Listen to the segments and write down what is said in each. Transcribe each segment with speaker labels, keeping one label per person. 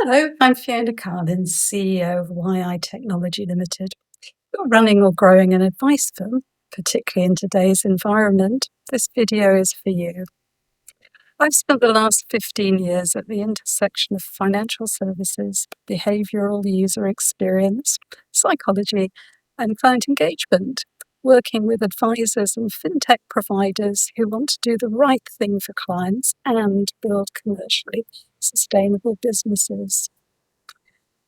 Speaker 1: Hello, I'm Fiona Carlins, CEO of YI Technology Limited. You're running or growing an advice firm, particularly in today's environment. This video is for you. I've spent the last 15 years at the intersection of financial services, behavioural user experience, psychology, and client engagement, working with advisors and fintech providers who want to do the right thing for clients and build commercially sustainable businesses.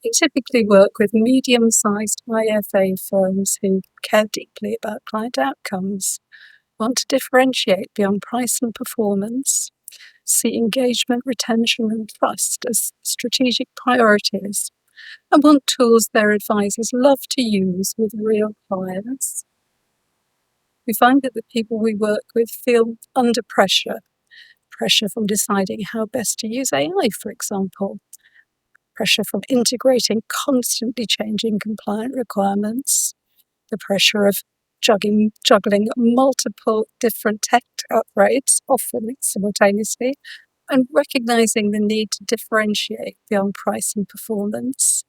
Speaker 1: We typically work with medium-sized IFA firms who care deeply about client outcomes, want to differentiate beyond price and performance, see engagement, retention, and trust as strategic priorities, and want tools their advisors love to use with real clients. We find that the people we work with feel under pressure from deciding how best to use AI, for example, pressure from integrating constantly changing compliant requirements, the pressure of juggling multiple different tech upgrades, often simultaneously, and recognizing the need to differentiate beyond price and performance.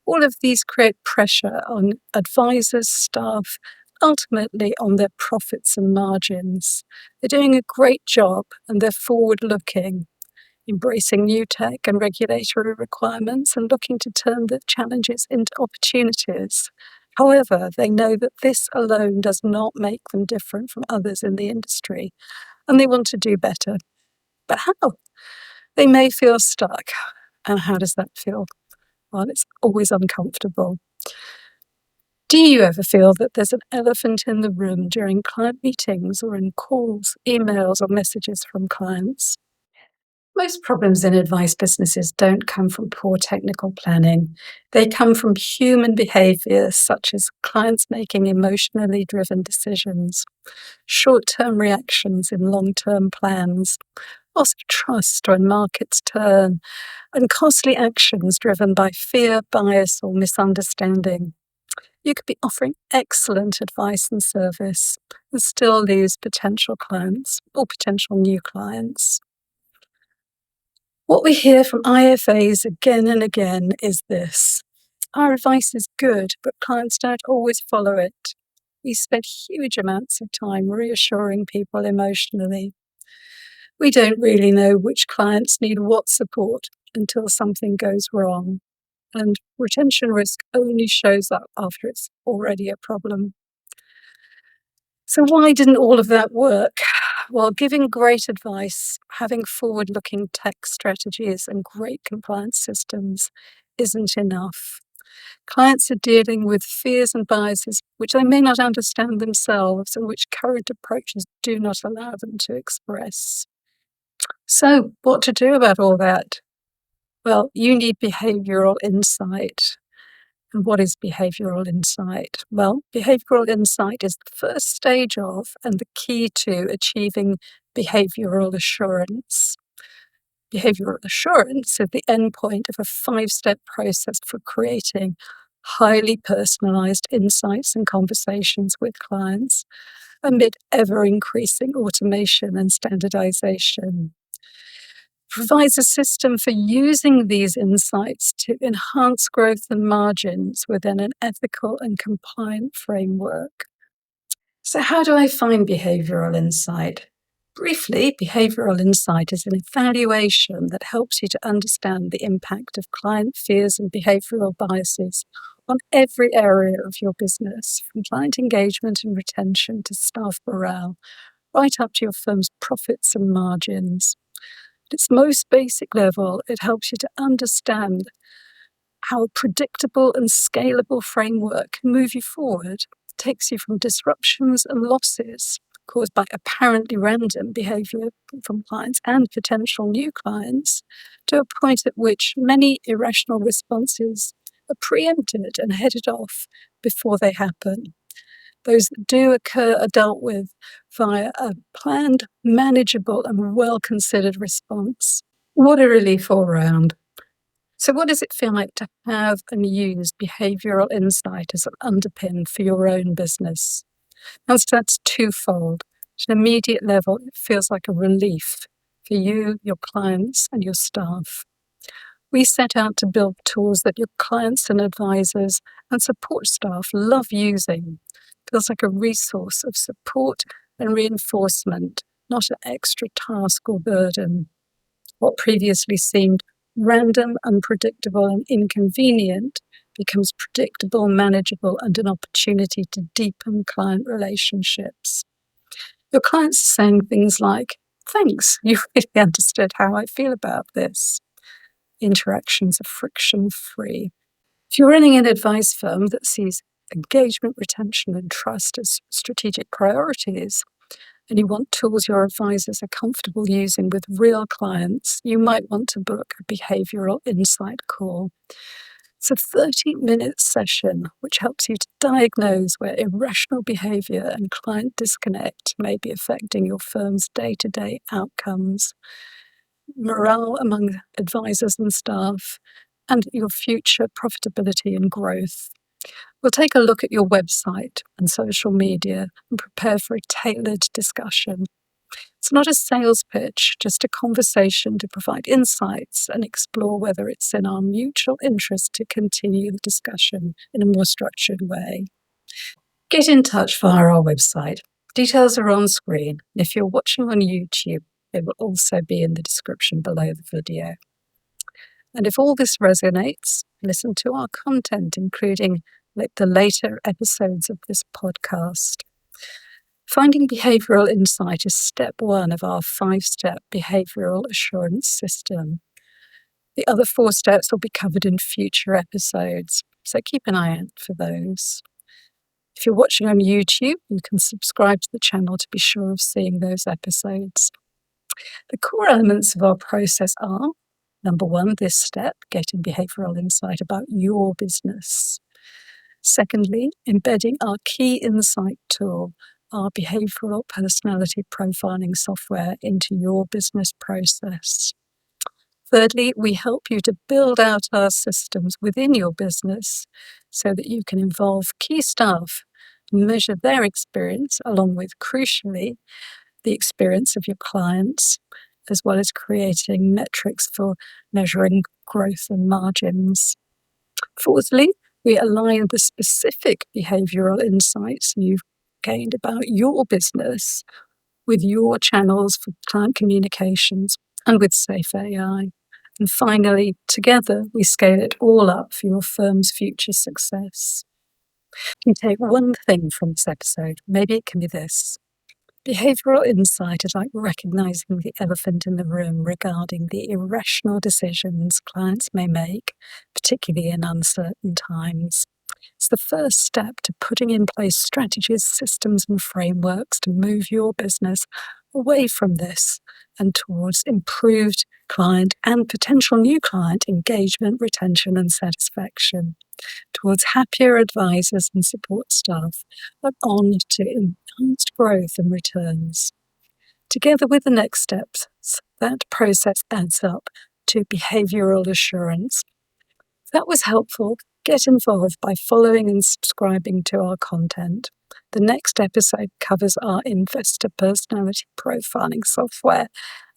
Speaker 1: All of these create pressure on advisors, staff, ultimately on their profits and margins. They're doing a great job and they're forward-looking, embracing new tech and regulatory requirements and looking to turn the challenges into opportunities. However, they know that this alone does not make them different from others in the industry, and they want to do better. But how? They may feel stuck. And how does that feel? Well, it's always uncomfortable. Do you ever feel that there's an elephant in the room during client meetings or in calls, emails, or messages from clients? Most problems in advice businesses don't come from poor technical planning. They come from human behavior, such as clients making emotionally driven decisions, short-term reactions in long-term plans, loss of trust when markets turn, and costly actions driven by fear, bias, or misunderstanding. You could be offering excellent advice and service and still lose potential clients or potential new clients. What we hear from IFAs again and again is this: our advice is good, but clients don't always follow it. We spend huge amounts of time reassuring people emotionally. We don't really know which clients need what support until something goes wrong, and retention risk only shows up after it's already a problem. So why didn't all of that work? Well, giving great advice, having forward-looking tech strategies and great compliance systems isn't enough. Clients are dealing with fears and biases which they may not understand themselves and which current approaches do not allow them to express. So, what to do about all that? Well, you need behavioural insight. And what is behavioural insight? Well, behavioural insight is the first stage of and the key to achieving behavioural assurance. Behavioural assurance is the endpoint of a 5-step process for creating highly personalised insights and conversations with clients amid ever-increasing automation and standardisation. Provides a system for using these insights to enhance growth and margins within an ethical and compliant framework. So how do I find behavioural insight? Briefly, behavioural insight is an evaluation that helps you to understand the impact of client fears and behavioural biases on every area of your business, from client engagement and retention to staff morale, right up to your firm's profits and margins. At its most basic level, it helps you to understand how a predictable and scalable framework can move you forward, takes you from disruptions and losses caused by apparently random behaviour from clients and potential new clients to a point at which many irrational responses are preempted and headed off before they happen. Those that do occur are dealt with via a planned, manageable, and well-considered response. What a relief all round. So what does it feel like to have and use behavioural insight as an underpin for your own business? And so that's twofold. At an immediate level, it feels like a relief for you, your clients, and your staff. We set out to build tools that your clients and advisors and support staff love using. Feels like a resource of support and reinforcement, not an extra task or burden. What previously seemed random, unpredictable, and inconvenient becomes predictable, manageable, and an opportunity to deepen client relationships. Your clients are saying things like, "Thanks, you really understood how I feel about this." Interactions are friction free. If you're running an advice firm that sees engagement, retention, and trust as strategic priorities, and you want tools your advisors are comfortable using with real clients, you might want to book a behavioural insight call. It's a 30-minute session which helps you to diagnose where irrational behaviour and client disconnect may be affecting your firm's day-to-day outcomes, morale among advisors and staff, and your future profitability and growth. We'll take a look at your website and social media and prepare for a tailored discussion. It's not a sales pitch, just a conversation to provide insights and explore whether it's in our mutual interest to continue the discussion in a more structured way. Get in touch via our website. Details are on screen. If you're watching on YouTube, it will also be in the description below the video. And if all this resonates, listen to our content, including the later episodes of this podcast. Finding behavioural insight is step 1 of our 5-step behavioural assurance system. The other 4 steps will be covered in future episodes, so keep an eye out for those. If you're watching on YouTube, you can subscribe to the channel to be sure of seeing those episodes. The core elements of our process are: number 1, this step, getting behavioural insight about your business. Secondly, embedding our key insight tool, our behavioural personality profiling software, into your business process. Thirdly, we help you to build out our systems within your business so that you can involve key staff, measure their experience, along with, crucially, the experience of your clients, as well as creating metrics for measuring growth and margins. Fourthly, we align the specific behavioural insights you've gained about your business with your channels for client communications and with Safe AI. And finally, together, we scale it all up for your firm's future success. You take one thing from this episode, maybe it can be this. Behavioural insight is like recognizing the elephant in the room regarding the irrational decisions clients may make, particularly in uncertain times. It's the first step to putting in place strategies, systems, and frameworks to move your business away from this and towards improved client and potential new client engagement, retention, and satisfaction, towards happier advisors and support staff, and on to enhanced growth and returns. Together with the next steps, that process adds up to behavioural assurance. If that was helpful, get involved by following and subscribing to our content. The next episode covers our investor personality profiling software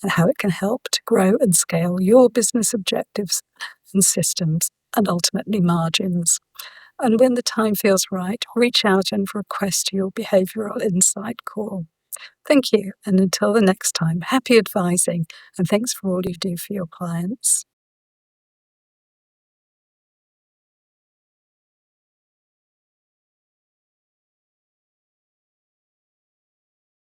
Speaker 1: and how it can help to grow and scale your business objectives and systems, and ultimately margins. And when the time feels right, reach out and request your behavioural insight call. Thank you, and until the next time, happy advising, and thanks for all you do for your clients.